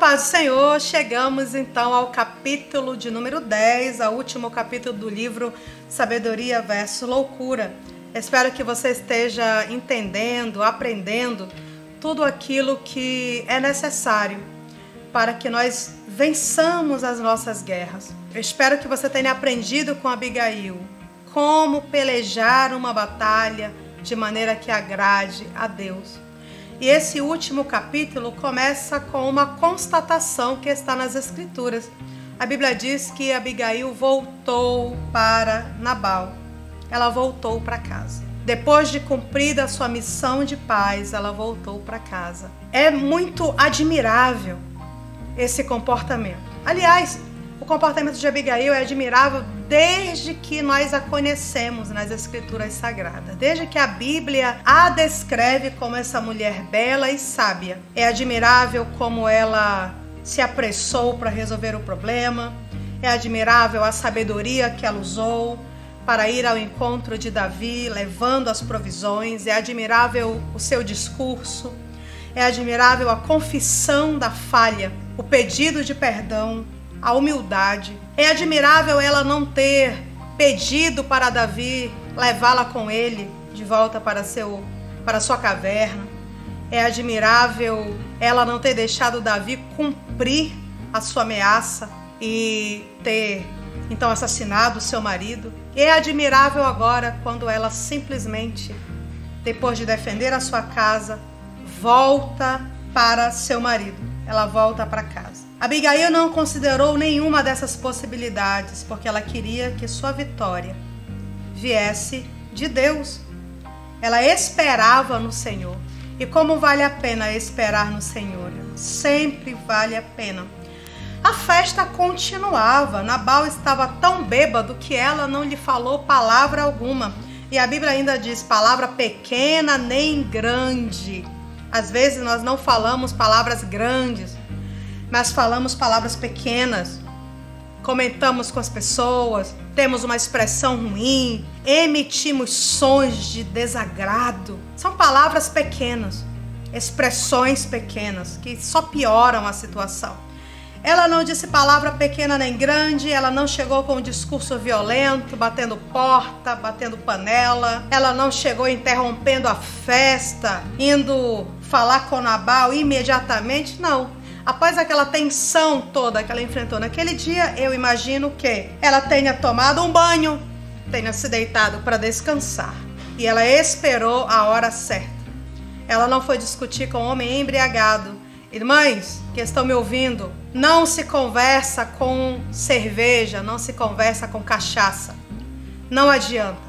paz do Senhor, chegamos então ao capítulo de número 10, ao último capítulo do livro Sabedoria versus Loucura. Espero que você esteja entendendo, aprendendo tudo aquilo que é necessário para que nós vençamos as nossas guerras. Eu espero que você tenha aprendido com Abigail como pelejar uma batalha de maneira que agrade a Deus. E esse último capítulo começa com uma constatação que está nas Escrituras. A Bíblia diz que Abigail voltou para Nabal. Ela voltou para casa. Depois de cumprida a sua missão de paz, ela voltou para casa. É muito admirável esse comportamento. Aliás, o comportamento de Abigail é admirável desde que nós a conhecemos nas Escrituras Sagradas. Desde que a Bíblia a descreve como essa mulher bela e sábia. É admirável como ela se apressou para resolver o problema. É admirável a sabedoria que ela usou para ir ao encontro de Davi, levando as provisões. É admirável o seu discurso. É admirável a confissão da falha, o pedido de perdão, a humildade. É admirável ela não ter pedido para Davi levá-la com ele de volta para sua caverna. É admirável ela não ter deixado Davi cumprir a sua ameaça e ter então assassinado o seu marido. É admirável agora quando ela simplesmente, depois de defender a sua casa, volta para seu marido. Ela volta para casa. Abigail não considerou nenhuma dessas possibilidades, porque ela queria que sua vitória viesse de Deus. Ela esperava no Senhor. E como vale a pena esperar no Senhor? Sempre vale a pena. A festa continuava. Nabal estava tão bêbado que ela não lhe falou palavra alguma. E a Bíblia ainda diz, palavra pequena nem grande. Às vezes nós não falamos palavras grandes, mas falamos palavras pequenas, comentamos com as pessoas, temos uma expressão ruim, emitimos sons de desagrado. São palavras pequenas, expressões pequenas que só pioram a situação. Ela não disse palavra pequena nem grande, ela não chegou com um discurso violento, batendo porta, batendo panela, ela não chegou interrompendo a festa, indo falar com Nabal imediatamente, não. Após aquela tensão toda que ela enfrentou naquele dia, eu imagino que ela tenha tomado um banho, tenha se deitado para descansar. E ela esperou a hora certa. Ela não foi discutir com um homem embriagado. Irmãs que estão me ouvindo, não se conversa com cerveja, não se conversa com cachaça. Não adianta.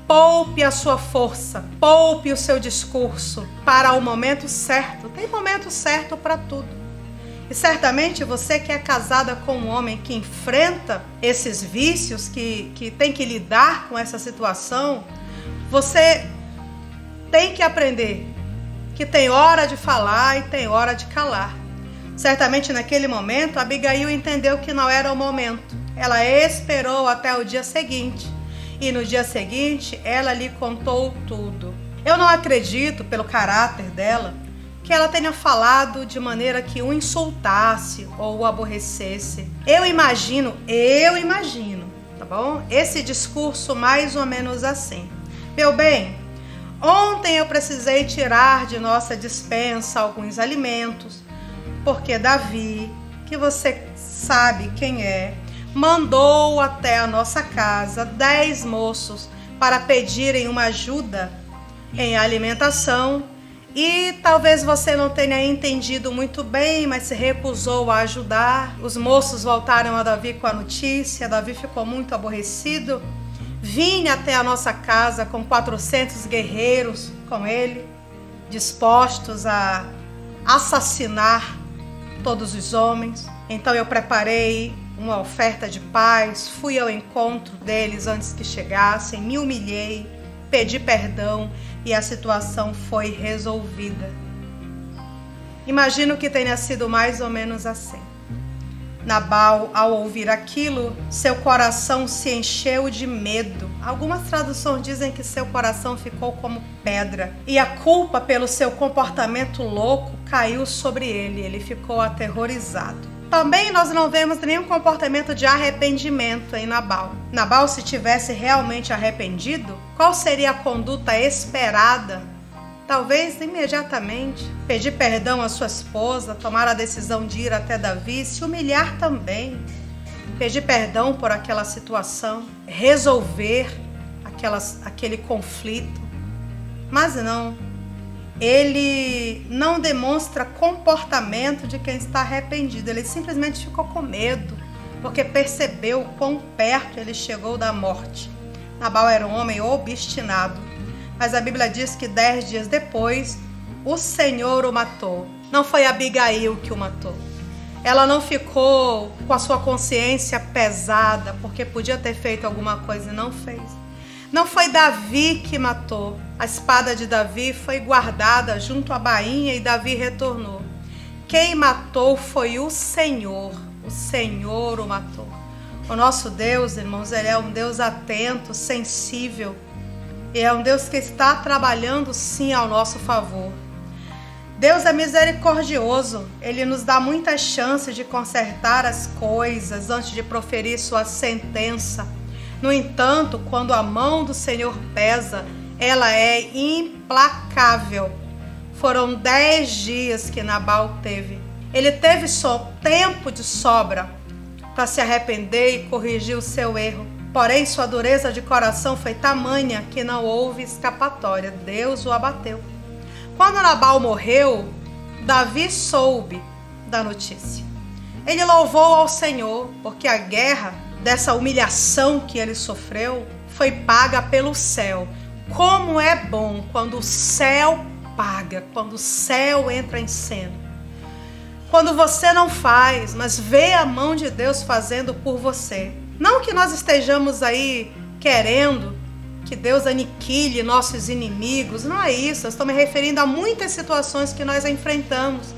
Poupe a sua força, poupe o seu discurso para o momento certo. Tem momento certo para tudo. E certamente você que é casada com um homem que enfrenta esses vícios, que tem que lidar com essa situação, você tem que aprender que tem hora de falar e tem hora de calar. Certamente naquele momento, Abigail entendeu que não era o momento. Ela esperou até o dia seguinte. E no dia seguinte, ela lhe contou tudo. Eu não acredito, pelo caráter dela, que ela tenha falado de maneira que o insultasse ou o aborrecesse. Eu imagino, tá bom? Esse discurso mais ou menos assim. Meu bem, ontem eu precisei tirar de nossa despensa alguns alimentos, porque Davi, que você sabe quem é, mandou até a nossa casa 10 moços para pedirem uma ajuda em alimentação. E talvez você não tenha entendido muito bem, mas se recusou a ajudar. Os moços voltaram a Davi com a notícia. Davi ficou muito aborrecido. Vinha até a nossa casa com 400 guerreiros com ele, dispostos a assassinar todos os homens. Então eu preparei uma oferta de paz, fui ao encontro deles antes que chegassem, me humilhei, pedi perdão e a situação foi resolvida. Imagino que tenha sido mais ou menos assim. Nabal, ao ouvir aquilo, seu coração se encheu de medo. Algumas traduções dizem que seu coração ficou como pedra. E a culpa pelo seu comportamento louco caiu sobre ele, ele ficou aterrorizado. Também nós não vemos nenhum comportamento de arrependimento em Nabal. Nabal, se tivesse realmente arrependido, qual seria a conduta esperada? Talvez imediatamente pedir perdão à sua esposa, tomar a decisão de ir até Davi, se humilhar também, pedir perdão por aquela situação, resolver aquele conflito. Mas não, ele não demonstra comportamento de quem está arrependido, ele simplesmente ficou com medo, porque percebeu quão perto ele chegou da morte. Nabal era um homem obstinado, mas a Bíblia diz que 10 dias depois, o Senhor o matou. Não foi Abigail que o matou. Ela não ficou com a sua consciência pesada, porque podia ter feito alguma coisa e não fez. Não foi Davi que matou. A espada de Davi foi guardada junto à bainha e Davi retornou. Quem matou foi o Senhor. O Senhor o matou. O nosso Deus, irmãos, ele é um Deus atento, sensível. E é um Deus que está trabalhando sim ao nosso favor. Deus é misericordioso. Ele nos dá muitas chances de consertar as coisas antes de proferir sua sentença. No entanto, quando a mão do Senhor pesa, ela é implacável. Foram 10 dias que Nabal teve. Ele teve só tempo de sobra para se arrepender e corrigir o seu erro. Porém, sua dureza de coração foi tamanha que não houve escapatória. Deus o abateu. Quando Nabal morreu, Davi soube da notícia. Ele louvou ao Senhor, porque a guerra dessa humilhação que ele sofreu foi paga pelo céu. Como é bom quando o céu paga, quando o céu entra em cena. Quando você não faz, mas vê a mão de Deus fazendo por você. Não que nós estejamos aí querendo que Deus aniquile nossos inimigos, não é isso. Eu estou me referindo a muitas situações que nós enfrentamos.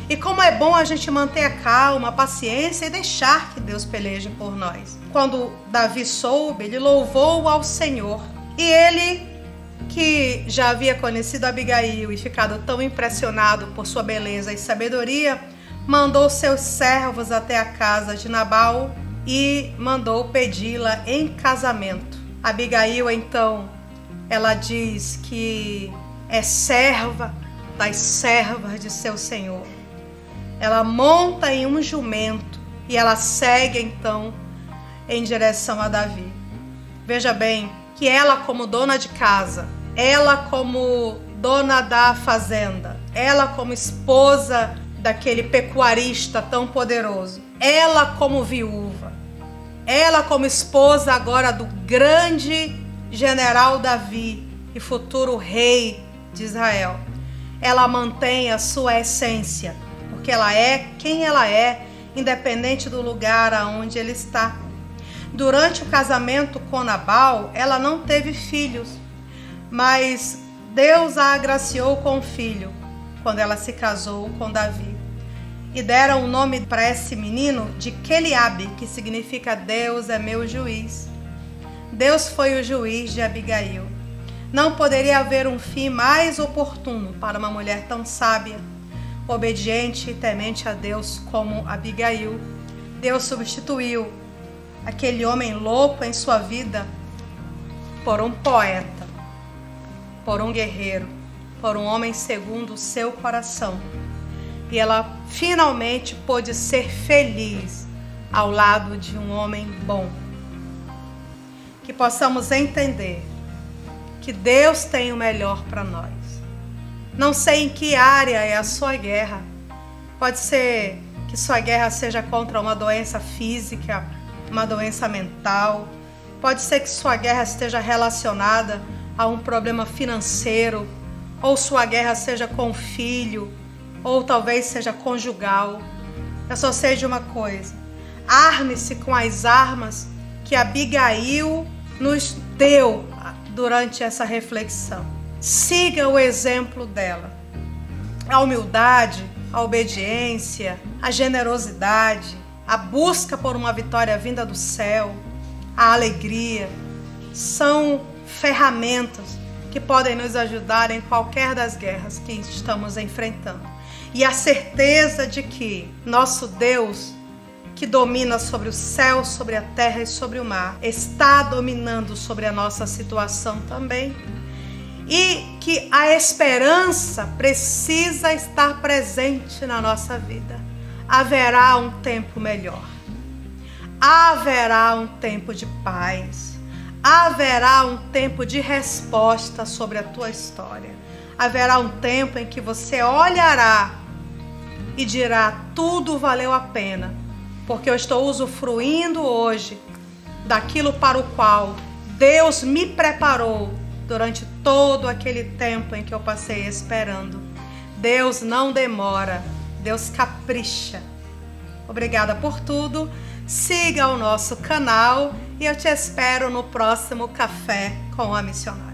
E como é bom a gente manter a calma, a paciência e deixar que Deus peleje por nós. Quando Davi soube, ele louvou ao Senhor. E ele, que já havia conhecido Abigail e ficado tão impressionado por sua beleza e sabedoria, mandou seus servos até a casa de Nabal e mandou pedi-la em casamento. Abigail, então, ela diz que é serva das servas de seu senhor. Ela monta em um jumento e ela segue, então, em direção a Davi. Veja bem que ela, como dona de casa, ela como dona da fazenda, ela como esposa daquele pecuarista tão poderoso, ela como viúva, ela como esposa agora do grande general Davi e futuro rei de Israel, ela mantém a sua essência, porque ela é quem ela é, independente do lugar aonde ele está. Durante o casamento com Nabal, ela não teve filhos, mas Deus a agraciou com um filho quando ela se casou com Davi. E deram o nome para esse menino de Queliabe, que significa Deus é meu juiz. Deus foi o juiz de Abigail. Não poderia haver um fim mais oportuno para uma mulher tão sábia, obediente e temente a Deus como Abigail. Deus substituiu aquele homem louco em sua vida por um poeta, por um guerreiro, por um homem segundo o seu coração. E ela finalmente pôde ser feliz ao lado de um homem bom. Que possamos entender que Deus tem o melhor para nós. Não sei em que área é a sua guerra. Pode ser que sua guerra seja contra uma doença física, uma doença mental. Pode ser que sua guerra esteja relacionada a um problema financeiro, ou sua guerra seja com o filho, ou talvez seja conjugal. Eu só sei de uma coisa: arme-se com as armas que Abigail nos deu durante essa reflexão. Siga o exemplo dela. A humildade, a obediência, a generosidade, a busca por uma vitória vinda do céu, a alegria, são ferramentas que podem nos ajudar em qualquer das guerras que estamos enfrentando. e a certeza de que nosso Deus, que domina sobre o céu, sobre a terra e sobre o mar, está dominando sobre a nossa situação também. E que a esperança precisa estar presente na nossa vida. Haverá um tempo melhor. Haverá um tempo de paz. Haverá um tempo de resposta sobre a tua história. Haverá um tempo em que você olhará e dirá: tudo valeu a pena, porque eu estou usufruindo hoje daquilo para o qual Deus me preparou durante todo aquele tempo em que eu passei esperando. Deus não demora, Deus capricha. Obrigada por tudo. Siga o nosso canal e eu te espero no próximo Café com a Missionária.